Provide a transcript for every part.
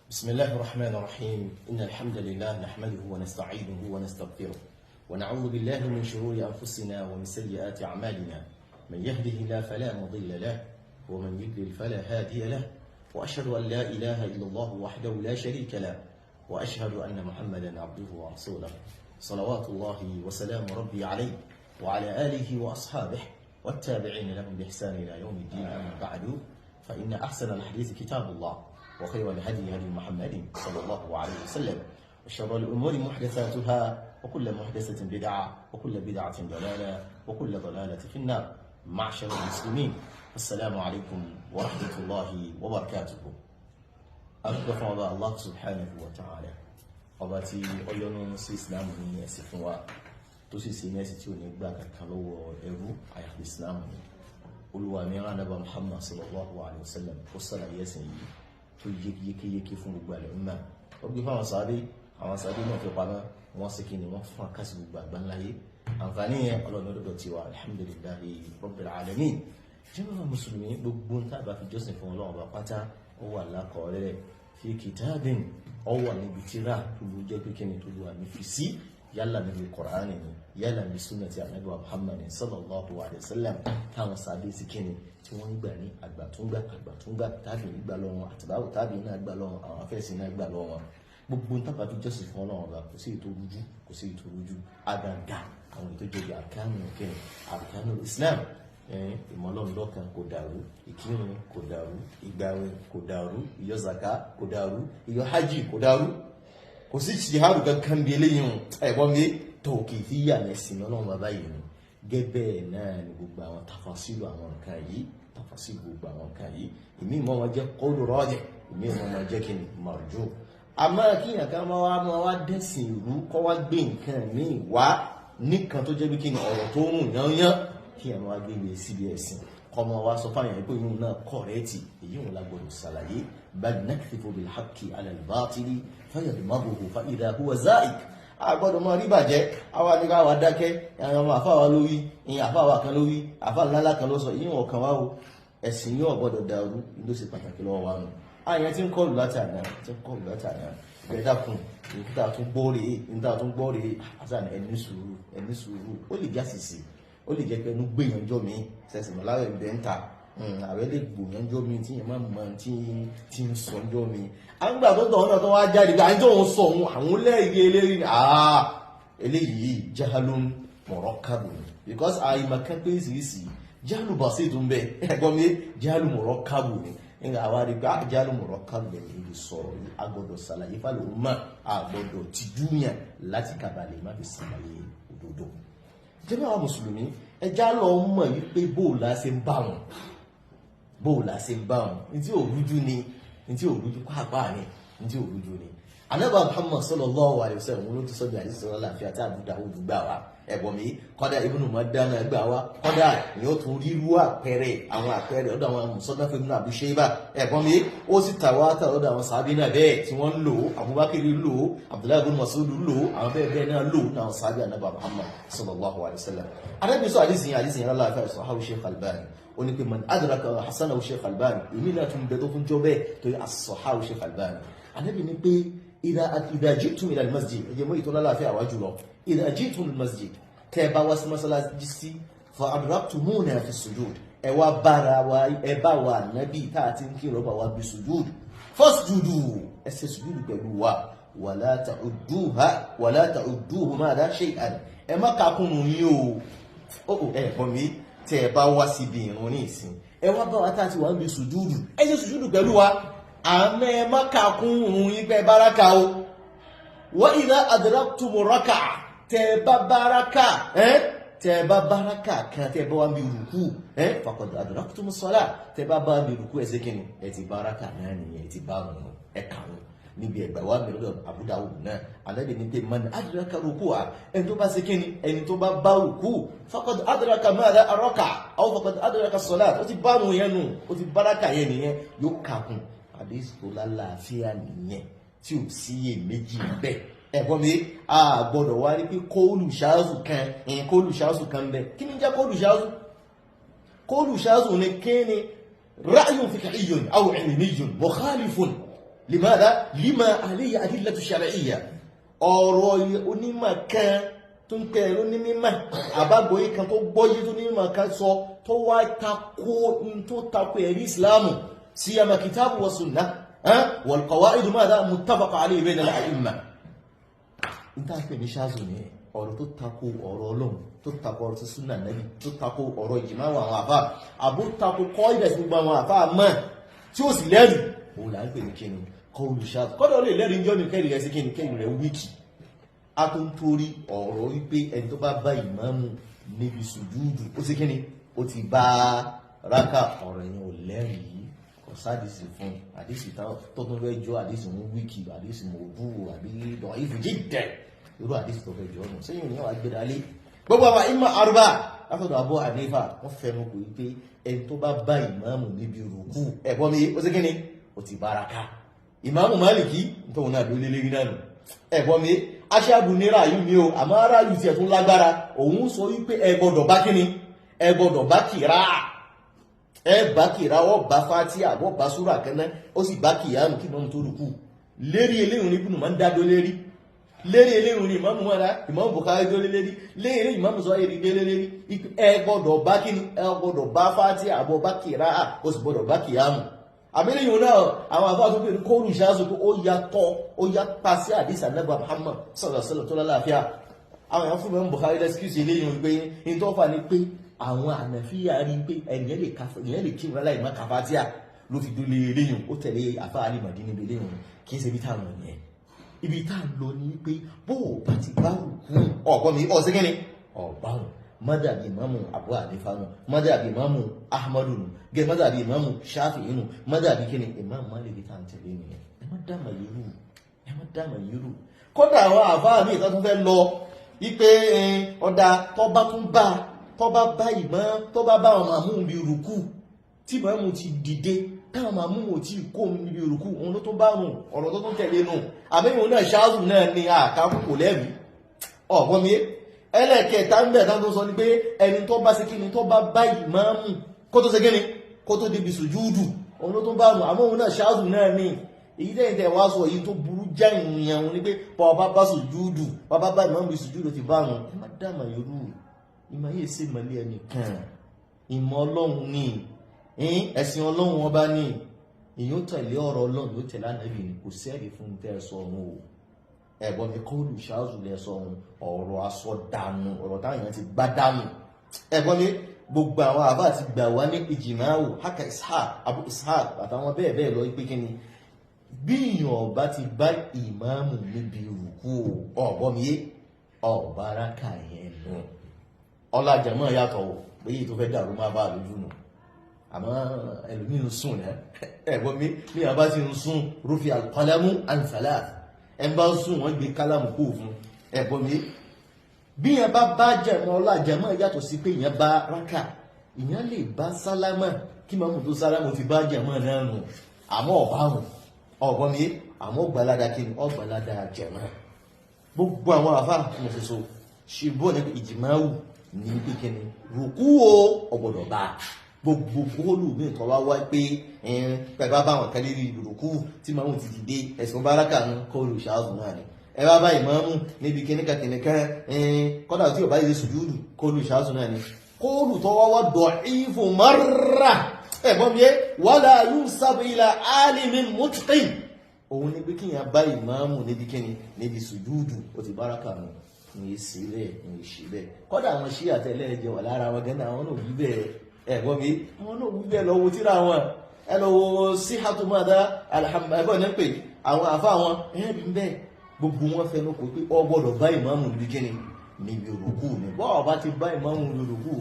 بسم الله الرحمن الرحيم إن الحمد لله نحمده ونستعينه ونستغفره ونعوذ بالله من شرور أنفسنا ومن سيئات أعمالنا من يهده الله فلا مضل له ومن يضلل فلا هادي له وأشهد أن لا إله إلا الله وحده لا شريك له وأشهد أن محمدا عبده ورسوله صلوات الله وسلام ربي عليه وعلى آله وأصحابه والتابعين لهم بإحسان إلى يوم الدين أما بعد فإن أحسن الحديث كتاب الله وخير الهدي هدي محمد صلى الله عليه وسلم وشر الأمور محدثاتها وكل محدثة بدعة وكل بدعة ضلالة وكل ضلالة في النار. معشر المسلمين السلام عليكم ورحمة الله وبركاته. أرجو الله سبحانه وتعالى ọba tí ọyọ́nú sí islam ní ẹ̀sìn fún wa tó sì sí mẹ́sì tí ò ní gbà kankan lọ́wọ́ ẹrú àyàfi islam ní olúwa mìíràn anábà muhammad sallallahu alaihi wasallam ó sàlàyé ẹ̀sìn yìí tó yékéyéké fún gbogbo àlẹ́ ọmọ ó gbé fáwọn sàábé náà fi pamọ́ wọ́n sì kí ni wọ́n fún akásí gbogbo àgbáńláyé àǹfààní yẹn ọlọ́run lọ́dọ̀ tiwa alhamdulillahi rabbil alamin. jẹ́wọ́n mùsùlùmí gbogbo ń tàbá fi jọ́sìn fún ọlọ́run bá pátá ó wà lákọọ́lẹ̀ fi kitabin ọwọ́ níbi tíra tó ló jẹ́ pé kíni tó ló wà ní fi sí yálà níbi Kùránì ni yálà ní súnà tí Ànábì Muhammad sallallahu alaihi wasallam táwọn sábẹ́ sí kíni tí wọ́n ń gbà ní àgbàtúngbà tàbí nígbà lọ́wọ́ àtìbáwò tàbí náà gbà lọ́wọ́ àwọn afẹ́sí náà gbà lọ́wọ́ gbogbo tábà fi jọ́sìn fún Ọlọ́run ọba kò sí ètò rújú kò sí ètò rújú àgàgà àwọn ètò jẹ́ àrkánù Islam ìmọ̀lọ́nlọ́kan kò dàrú ìkírun kò dàrú ìgbàwẹ̀ kò dàrú ìyọ zaka kò dàrú ìyọ hajj kò dàrú kò sí jihadu kankan bí eléyìn ẹ̀gbọ́n mi tawqifiyya mẹ́sìn Ọlọ́run bàbá yìí ni gẹ́gẹ́ náà ni gbogbo àwọn tafasilu àwọn nǹkan yìí tafasilu gbogbo àwọn nǹkan yìí ìmí ìmọ̀ wọn jẹ́ qawlu rajih ìmí ìmọ̀ wọn jẹ́ kí ni marjuh àmọ́ kíyàn ká máa wá dẹ́sìn ìlú kọ́ wá gbé nǹkan míì wá nìkan tó jẹ́ bí kí ni ọ̀rọ̀ tó rùn yányán kí àwọn agbègbè síbi ẹ̀sìn kọmọ wa sọ fáyàn pé inú náà kọ̀rẹ́tì èyí wọn lágbọ́dọ̀ sàlàyé bal nakdhibu bil haqqi ala al batili fayadmaghuhu fa idha huwa za'ik. àgbọ́dọ̀ mọ́ rí bàjẹ́ àwa ní ká wà dákẹ́ àwọn ọmọ àfáwà lórí ìyìn àfáwà kan lórí àfáà ńlá kan ló sọ ìyìn ọ̀kan wá o ẹ̀sìn yóò gbọ́dọ̀ dàrú ló ṣe pàtàkì lọ́wọ́ wa nù. àyàn tí ń kọlù láti àná ìgbẹ́dàkùn nígbà tún gbọ́rẹ̀ àtàní ẹni sùúrù ó lè jásìsì ó lè jẹ́ pé ẹnu gbìyànjọ́ mi sẹ́sìn láwẹ̀ ìbẹ̀ ń ta àwẹ́ lè gbìyànjọ́ mi tí yẹn máa mọ̀ tí ń sọ́njọ́ mi. a ń gbà tó tọ̀ ọ́nà tó wá jáde pé àyíjọ́ òun sọ òun àwọn lẹ́yìn eléyìí eléyìí jahalun murakkabun because àìmọ̀kan pé ìsìsì jahalu basit tó ń bẹ ẹ̀gbọ́n mi jahalu murakkabun ni nígbà àwa rí pé jahalu murakkabun lè sọ̀rọ̀ yìí a gbọ́dọ̀ ṣàlàyé fáwọn ọmọ a gbọ́dọ̀ tìjúyàn láti kábàlẹ̀ má fi ṣàlàyé òdodo. jẹ́bẹ́ àwọn mùsùlùmí ẹjá lọ mọ̀ wípé bóòlá ṣe ń bá wọn ní tí òrújú ni ní tí òrújú pàápàá ni ní tí òrújú ni. Ànábì Muhammad sallallahu alaihi wasallam ló ti sọ bí àdìsí sọ́rọ̀ láàfíà tí Abu Dawud gbà wá ẹ̀bọ̀n mi kọ́dà Ibn Maddana gbà wá kọ́dà ni ó tún ríru àpẹẹrẹ àwọn àpẹẹrẹ ọ̀dọ̀ àwọn Musannaf Ibn Abi Shaybah ẹ̀bọ̀n mi ó sì tàwátà ọ̀dọ̀ àwọn sàábí náà bẹ́ẹ̀ tí wọ́n ń lò Abubakar lò Abdullahi ibn Mas'ud lò àwọn bẹ́ẹ̀ náà lò náà sàábí Ànábì Muhammad sallallahu alaihi wasallam. Ànábì sọ àdìsí yẹn láàfíà sahhahu Shaykh Albani ó ní pé man adraka hasanahu Shaykh Albani èmi náà tún bẹ tó fún jọ bẹ́ẹ̀ tó yẹ as-sahhahu Shaykh Albani. Ànábì ní pé إذا جئتم إلى المسجد يجمعوا الله في أواجله إذا جئتم المسجد تبا واسمسلا جسي فأدركتمونا في السجود ẹwà bára wa ẹbá wa nàbí tààtí ń kí lọ́bà wa bí sujúdù fasjudu ẹsẹ̀ sujúdù pẹ̀lú wa wala ta'udduhu ma dá shay'an ẹ má kàkúnnù ní o ẹ̀kọ́ mi tẹ́ bá wá síbi ìrún ní ìsìn ẹwà bá wa tààtí wà ń bí sujúdù ẹsẹ̀ sujúdù pẹ̀lú wa àmẹ́ ẹ má kàkúnnù yípẹ́ báraka o wa idha adraktumu raka'a tẹ́ bá báraka tẹ́ bá báraka kan tẹ́ bá wá bí rùkú faqad adraktumu salat tẹ́ bá bí rùkú ẹ̀sẹ̀ kìíní ẹ̀ ti báraka náà nìyẹn ẹ̀ ti bá rùn ẹ̀kàrùn níbi ẹgbà wà mẹ́rọ̀dọ̀ Abu Dawud náà Ànábì ní pé man adraka ruku'a ẹni tó bá ṣe kíni ẹni tó bá rùkú faqad adraka madha araka aw faqad adraka salat ó ti bá rùn yẹn nù ó ti báraka yẹn nìyẹn yóò kàkùn àdéhùn tó lálàáfíà nìyẹn tí ò síyè méjì bẹ́ẹ̀. ẹ̀gbọ́n mi a gbọ́dọ̀ wá rí pé kóòlù ṣáàzù kan bẹ́ kí ní jẹ́ kóòlù ṣáàzù ní kí ni ra'yun fiqhiyyun aw ilmiyyun mukhalifun limada lima alayhi adillatu shar'iyya ọ̀rọ̀ onímọ̀ kan tó ń pè ní mímọ̀ àbágbóyé kan tó gbọ́yé tó ní mímọ̀ kan sọ tó wá tako in tó tako ẹ̀rí islamu siyama kitabu wa sunnah wal qawaidu madha muttafaq alayhi bayna al-a'imma nta pè ní ṣáàzù ní ọ̀rọ̀ tó tako ọ̀rọ̀ Ọlọ́run tó tako ọ̀rọ̀ tó súnà Nábì tó tako ọ̀rọ̀ ìjìmá àwọn àfá àbó tako kọ́ìdà sí gbogbo àwọn àfá mọ́ tí ó sì lẹ́rìí òun là ń pè ní kíni kọlù ṣáàzù kọ́dọ̀ lè lẹ́rìí jọ́ ní kẹ́rì rẹ̀ sí kíni kẹ́rì rẹ̀ wíkì a tó ń torí ọ̀rọ̀ wípé ẹni tó bá bá ìmáàmù níbi sùjúdù ó sì kíni ó ti bá rákà ọ̀rọ̀ yẹn ò lẹ́rìí kò sádìsì fún àdìsì tó tún fẹ́ jọ àdìsì mú wíkì àdìsì mú òdú àbí dọ̀ ìfìjì tẹ̀ irú àdìsí tó fẹ́ jọ ọ̀nà sẹ́yìn ní àwọn agbẹ́dálé gbogbo àwọn ìmọ̀ àrùbá látọ̀dọ̀ Abu Hanifa wọ́n fẹ́nu kò wípé ẹni tó bá bá ìmáàmù níbi rùkú ẹ̀bọ́n mi ó sì kíni ó ti báraka ìmáàmù Málìkì tóun náà ló lélẹ́rí náà nù ẹ̀bọ́n mi aṣáàbù ní ráàyù ni o àmọ́ ráàyù tiẹ̀ tún lágbára òun sọ wípé ẹ gbọ́dọ̀ bá kíni ẹ gbọ́dọ̀ bá kìrá ẹ bá kìrá wọ́n bá Fátíà wọ́n bá súrà kẹ́nẹ́ ó sì bá kìyàmù kí mọ́mù tó rùkú lérí eléyìn oníbùnú máa ń dádó lérí eléhùn ni ìmáàmù mọ́ra ìmáàmù Bukhari tó lélérí léèrè ìmáàmù sọ èrè dé lélérí ẹ gbọ́dọ̀ bá kíni ẹ gbọ́dọ̀ bá Fátíà àbọ̀ bá kìrá ó sì gbọ́dọ̀ bá kìyàmù àbílẹ̀yìn náà àwọn àbá tó pèrè kóòrù ṣáàzù pé ó yàtọ̀ sí àdísà nẹ́gbà Muhammad sallallahu alaihi wasallam tó lálàáfíà àwọn èèyàn fún mẹ́rin Bukhari lẹ́skúsì eléyìn pé in tó fà ní pé àwọn ànàfíà rí pé ẹ̀yẹ́ lè kí ìrọ̀lá ìmọ̀ kàfátíà ló fi dúlé eléyìn ó tẹ̀lé àfáà ní Mádínà níbi eléyìn kì í ṣe bí táwọn yẹn ibi tá lọ ní pé bó bá ti bá rùkú ọ̀pọ̀ mi ọ̀sẹ̀ gẹ́ni ọ̀báhùn mọ́dàbí Imamu Abu Hanifa nù mọ́dàbí Imamu Ahmadu nù gẹ́ mọ́dàbí Imamu Shafi'i nù mọ́dàbí kíni Imam Malik tá ń tẹ̀lé nìyẹn ẹ má dámà yírù kódà àwọn àfáà mi ìtọ́ tún fẹ́ lọ wípé ọ̀dà tọ́ba bá ìmọ̀ tọ́ba bá àwọn màmú bí rùkú tí màmú ti dìde táwọn màmú ò tí kó níbi rùkú òun ló tó bá rùn ọ̀rọ̀ tó tún tẹ̀lé nù àmẹ́yìn náà ṣáàzù náà ni àkàkùkù lẹ́bí ọ̀gbọ́n mi ẹlẹ́kẹta ń bẹ̀ tán tó sọ ní pé ẹni tó bá ṣe kí ni tó bá bá ìmáàmù kó tó ṣe kí ni kó tó débi sùjúdù òun ló tó bá rùn àmọ́ òun náà ṣáàzù náà ni èyí tẹ́yìn tẹ́ wá sọ èyí tó burú já ìyàn òun ni pé bàbá bá sùjúdù bàbá bá ìmáàmù bí sùjúdù ti bá rùn ẹ má dàmà yorù ìmọ̀ yìí sí ìmọ̀lẹ́ ẹnìkan ìmọ̀ Ọlọ́run ni ẹ̀sìn Ọlọ́run ọba ní ìyó tẹ̀lé ọ̀rọ̀ Ọlọ́run yóò tẹ̀lé Ànábì ní kò sẹ́ẹ̀rì fún tẹ́ sọ ọ̀run o ẹ̀gbọ́n mi kọ́ olùṣáàzù lẹ sọ ọ̀rọ̀ aṣọ dànù ọ̀rọ̀ táwọn ti gbá dànù ẹ̀gbọ́n mi gbogbo àwọn àbá ti gbà wá ní ìjìmáwò haka Ishaq Abu Ishaq àtàwọn bẹ́ẹ̀ bẹ́ẹ̀ lọ pé kí ni bí ìyàn ọba ti bá ìmáàmù níbi rùkú ọ̀gbọ́n mi yé ọ̀báraka yẹn nù ọlájàmọ́ yàtọ̀ pé èyí tó fẹ́ dàrú má bá lójú nù àmọ́ ẹlòmí ń sùn náà ẹ̀gbọ́n mi ní àbá ti ń sùn rufi al-qalamu an thalath ẹ bá sùn wọ́n gbé kálámù kó fún ẹ̀gbọ́n mi bí yẹn bá jẹ̀mọ́ ọlájàmọ́ yàtọ̀ sí pé yẹn bá rákà ìyẹn lè bá sálámà kí mọ́mù tó sálámù ti bá jẹ̀mọ́ náà nù àmọ́ ọ̀báhùn ọ̀gbọ́n mi àmọ́ ọgbàládà kí ni ọgbàládà jẹ̀mọ́ gbogbo àwọn àfáà mo fi so ṣìbọ́ ní ìjìmáwù ní pínkẹni rùkú o ọgbọ̀dọ̀ bá gbogbo góòlù ní ìtọ́ wá wá pé pẹ̀bá bá wọn kẹ́lẹ́ rí rùkú tí máa ń ti dìde ẹ̀sùn báràkà ní kóòlù ṣáàzù náà ni ẹ bá bá ìmáàmù níbi kìnnìkan kọ́dà tí ò bá yẹ sùjúdù kóòlù ṣáàzù náà ni kóòlù tó wá dọ̀ ìfò mara ẹ̀gbọ́n mi wala yunsabu ila alimin mutqin òun ní pé kíyàn bá ìmáàmù níbi sùjúdù ó ti báràkà nù ní ìsílẹ̀ ní ìṣílẹ̀ kọ́dà àwọn ṣí àtẹ́lẹ̀ ẹjẹ́ wà lára wọn gẹ́nà àwọn náà wíbẹ̀ ẹ̀gbọ́n mi àwọn náà wíbẹ̀ lọ́wọ́ tíra wọn ẹlọ́wọ́ sí hàtùmọ́dá alhamdulillah ní pé àwọn àfá wọn ẹ̀rí ń bẹ́ gbogbo wọn fẹ́ lókò pé ọ gbọ́dọ̀ bá ìmáàmù níbi kíni níbi òrùkú ni bọ́ ọba ti bá ìmáàmù níbi òrùkú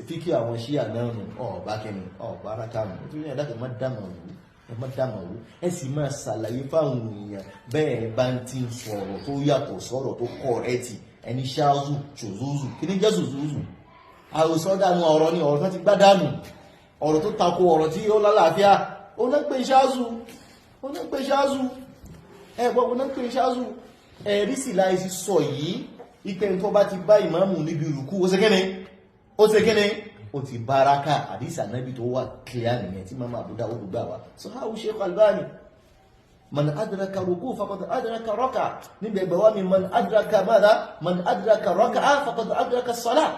fíkí àwọn ṣí àdáhùn ọba kíni ọba arákàmù tó yẹ dákẹ́ má dámà wú ẹ sì máa ṣàlàyé fáwọn èèyàn bẹ́ẹ̀ bá ń ti sọ̀rọ̀ tó yàtọ̀ sọ̀rọ̀ tó kọ̀rẹ́tì ẹni ṣáàzù ṣòzúzù kí ní jẹ́ ṣòzúzù àròsọ dánú ọ̀rọ̀ ní ọ̀rọ̀ ti gbá dánù ọ̀rọ̀ tó tako ọ̀rọ̀ tí ó lálàáfíà ó náà pé ṣáàzù ẹ̀rí sì láìsí sọ yìí ipẹ́ tó bá ti bá ìmáàmù níbi ìrùkú ó ṣe kíni ó ti báraka àdísì Ànábì tó wà clear nìyẹn tí Imam Abu Dawud gbà wá so how Sheikh Albani man adraka ruku faqad adraka raka níbi ẹgbẹ̀ wá mi man adraka mada man adraka raka faqad adraka as-salah.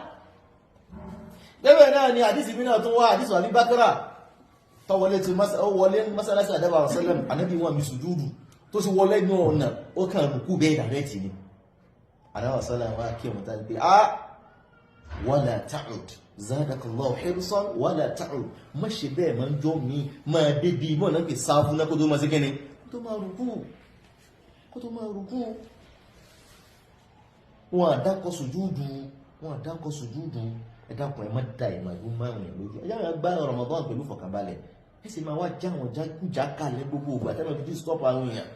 Gẹ́gẹ́ náà ni àdísì mìíràn tó wá àdísì wà ní Bákírà tó wọlé masalasi àdábà sallam anábì wọn mi sùjúdù tó sì wọlé ní ọ̀nà ó kàn rùkú bẹ́ẹ̀ dàrẹ́tì ni àdábà sallam wá kí ọmọ tàbí pé wala ta'ud zadakallahu hirsan wala ta'ud má ṣe bẹ́ẹ̀ máa ń jọ mi máa débi mọ́ náà pè sáfún náà kó tó máa sí kẹ́ni kó tó máa rùkú wọn àdákọ̀ sùjúdù ẹ̀dàkùn ẹ̀ má da ìmọ̀ ìlú márùn-ún lójú ẹjá wọn gbá Ramadan pẹ̀lú fọ̀kànbalẹ̀ ẹ sì máa wá já wọn já kalẹ̀ gbogbo ògbà tẹ́lẹ̀ fi stop àwọn èèyàn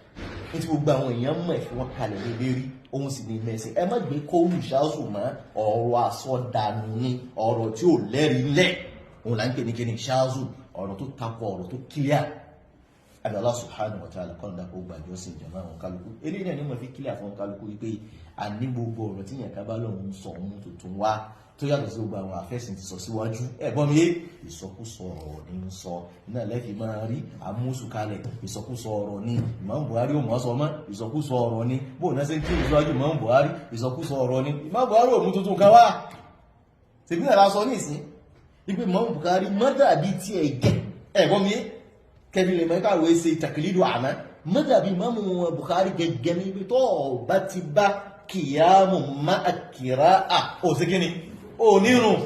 ní ti gbogbo àwọn èèyàn mọ̀ ẹ̀fí wọn kalẹ̀ lé lérí ohun sì ní mẹ́sìn ẹ má gbé kóòlù ṣáàṣù mọ́ ọ̀rọ̀ àsọdànù ni ọ̀rọ̀ tí ò lẹ́rìí lẹ̀ òun là ń pè ní kíni ṣáàṣù ọ̀rọ̀ tó takọ ọ̀rọ̀ tó kílíà Allah subhanahu wa ta'ala kọ́ńdà kó gbàjọ́ sí ìjọba àwọn kálukú eléyìí náà ni mo fi kílíà fún kálukú wípé àní gbogbo ọ̀rọ̀ tí yẹn ká bá lọ́hùn sọ ohun tuntun wá tó yàtọ̀ sí gbogbo àwọn àfẹ́sìn ti sọ síwájú ẹ̀gbọ́n mi yé ìsọkúsọ ọ̀rọ̀ ní ń sọ iná lẹ́fì máa rí àmúṣù kalẹ̀ ìsọkúsọ ọ̀rọ̀ ní Imam Buhari ò mọ́ sọ mọ́ ìsọkúsọ ọ̀rọ̀ ní bóun náà ṣe ń kí ìsọwájú Imam Buhari ìsọkúsọ ọ̀rọ̀ ní Imam Buhari ò mú tuntun kan wá ṣèbí náà lásọ ní ìsín ipe Imam Buhari mọ́dàbí tí ẹ̀ gẹ̀ ẹ̀gbọ́n mi yé kẹ́bí lè mẹ́ta wo ṣe tàkìlídù àmọ́ mọ́dàbí Imam Buhari gẹ́gẹ́ ní ibi tó bá ti bá kìyàmù má àkìrá ò sí kíni onírun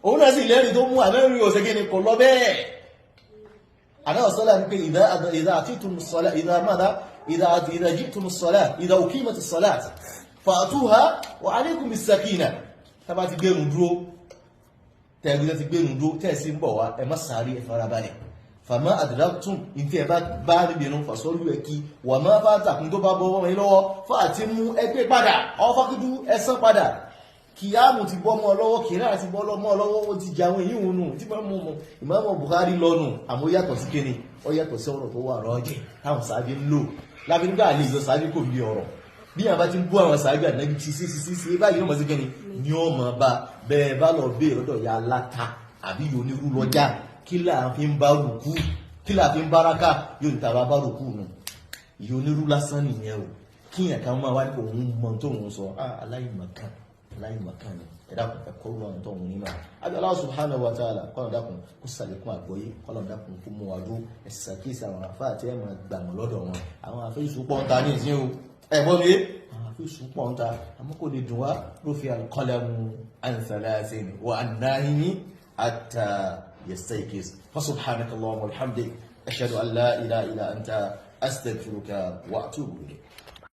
òun náà sì lẹ́rìí tó mú àmẹ́rin òsèké ní kò lọ bẹ́ẹ̀ àdáwọ̀ sọ́lá ní pé ìdá àtítùmù sọ́lá ìdá mádá ìdá jítùmù sọ́lá ìdá òkímọ̀tì sọ́lá fàtúhà wà alaykum bis-sakina tàbá ti gbẹ̀rùn dúró tẹ́gbẹ́ ti gbẹ̀rùn dúró tẹ́ẹ̀sí ń bọ̀ wá ẹ má sáré ẹ farabalẹ̀ fàmá adraktum ìfẹ́ bá níbìnú fàṣọ́lú ẹ̀kí wà má fàtàkùn tó bá bọ́ wọ́n lọ́wọ́ fàtí mú ẹgbẹ́ padà ọfákúdú ẹsán padà kìyàmù ti bọ́ mọ́ lọ́wọ́ kìrá ti bọ́ mọ́ lọ́wọ́ ó ti jàwọn èyí hùnú tí bá mọ́ mọ́ Imam Bukhari lọ́nù àmọ́ yàtọ̀ sí kíni ó yàtọ̀ sí ọ̀rọ̀ tó wà rọ́jẹ̀ táwọn sàábí ń lò lábí nígbà àlè ìjọ sàábí kò bí ọ̀rọ̀ bí àwọn bá ti ń bú àwọn sàábí ànábì ti sí báyìí ọmọ sí kíni ni ó mọ̀ bá bẹ́ẹ̀ bá lọ bẹ́ẹ̀ lọ́dọ̀ ya láta àbí yóò ní rú lọ́jà kí là fi ń bá rùkú kí là fi ń báraka yóò ní tàbá bá rùkú nù yóò ní rú lásán nìyẹn o kíyàn kan máa wá ní òun mọ tó òun sọ aláìmọ̀kan aláìmọ̀kánì ẹ̀dàkùn ẹ̀kọ́ wọn tó wọn níma Allah subhanahu wa ta'ala kọ́nà dákùn kó sàlékún àgbọ́yé kọ́nà dákùn kó mú wájú ẹ̀sàkíyèsí àwọn àfáà tí ẹ máa gbàmọ̀ lọ́dọ̀ wọn àwọn àfẹ́sù pọ́ńta ní ìsín o ẹ̀gbọ́n mi àwọn àfẹ́sù pọ́ńta àmọ́ kò lè dùn wá rufi'a al-qalamu an thalathin wa an nahimi hatta yastayqiz fa subhanaka Allahumma wa bihamdik ashhadu an la ilaha illa anta astaghfiruka wa atubu ilayk.